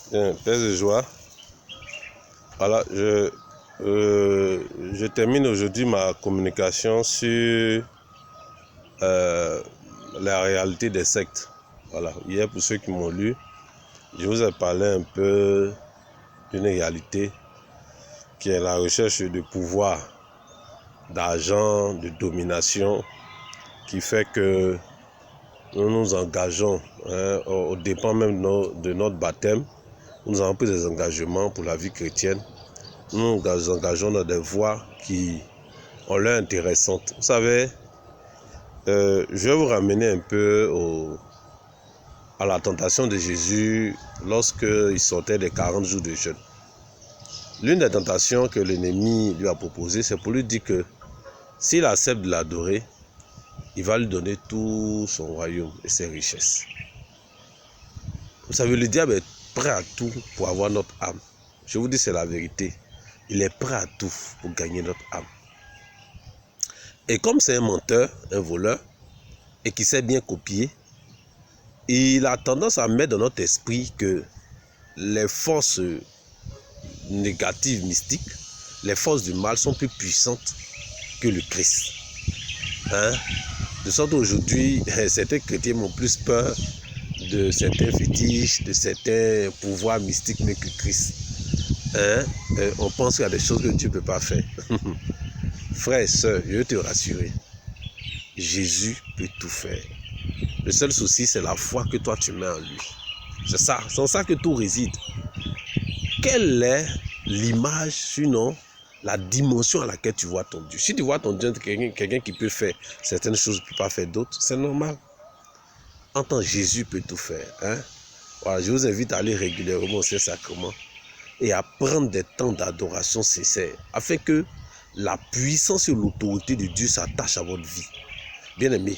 Bien, paix de joie. Voilà, je termine aujourd'hui ma communication sur la réalité des sectes. Voilà, hier pour ceux qui m'ont lu, je vous ai parlé un peu d'une réalité qui est la recherche de pouvoir, d'argent, de domination, qui fait que nous nous engageons, au dépend même de notre baptême. Nous avons pris des engagements pour la vie chrétienne. Nous nous engageons dans des voies qui ont l'air intéressantes. Vous savez, je vais vous ramener un peu à la tentation de Jésus lorsqu'il sortait des 40 jours de jeûne. L'une des tentations que l'ennemi lui a proposées, c'est pour lui dire que s'il accepte de l'adorer, il va lui donner tout son royaume et ses richesses. Vous savez, le diable est prêt à tout pour avoir notre âme. Je vous dis, c'est la vérité. Il est prêt à tout pour gagner notre âme. Et comme c'est un menteur, un voleur, et qui sait bien copier, il a tendance à mettre dans notre esprit que les forces négatives, mystiques, les forces du mal sont plus puissantes que le Christ. De sorte qu'aujourd'hui, certains chrétiens ont plus peur de certains fétiches, de certains pouvoirs mystiques mais que Christ. On pense qu'il y a des choses que Dieu ne peut pas faire. Frères et sœurs, je veux te rassurer. Jésus peut tout faire. Le seul souci, c'est la foi que toi tu mets en lui. C'est ça, c'est en ça que tout réside. Quelle est l'image, sinon la dimension à laquelle tu vois ton Dieu? Si tu vois ton Dieu, quelqu'un qui peut faire certaines choses, ne peut pas faire d'autres, c'est normal. En tant que Jésus peut tout faire. Voilà, je vous invite à aller régulièrement au Saint-Sacrement et à prendre des temps d'adoration sincère, afin que la puissance et l'autorité de Dieu s'attachent à votre vie. Bien aimé,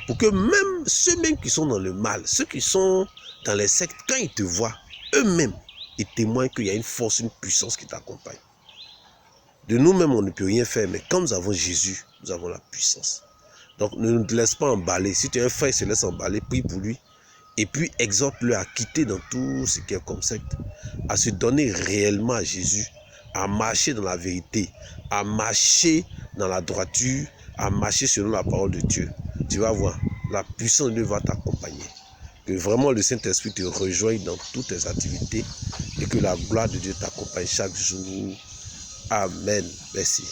pour que même ceux-mêmes qui sont dans le mal, ceux qui sont dans les sectes, quand ils te voient, eux-mêmes, ils témoignent qu'il y a une force, une puissance qui t'accompagne. De nous-mêmes, on ne peut rien faire, mais quand nous avons Jésus, nous avons la puissance. Donc, ne te laisse pas emballer. Si tu es un frère, il se laisse emballer, prie pour lui. Et puis, exhorte-le à quitter dans tout ce qui est comme secte, à se donner réellement à Jésus, à marcher dans la vérité, à marcher dans la droiture, à marcher selon la parole de Dieu. Tu vas voir, la puissance de Dieu va t'accompagner. Que vraiment le Saint-Esprit te rejoigne dans toutes tes activités et que la gloire de Dieu t'accompagne chaque jour. Amen. Merci.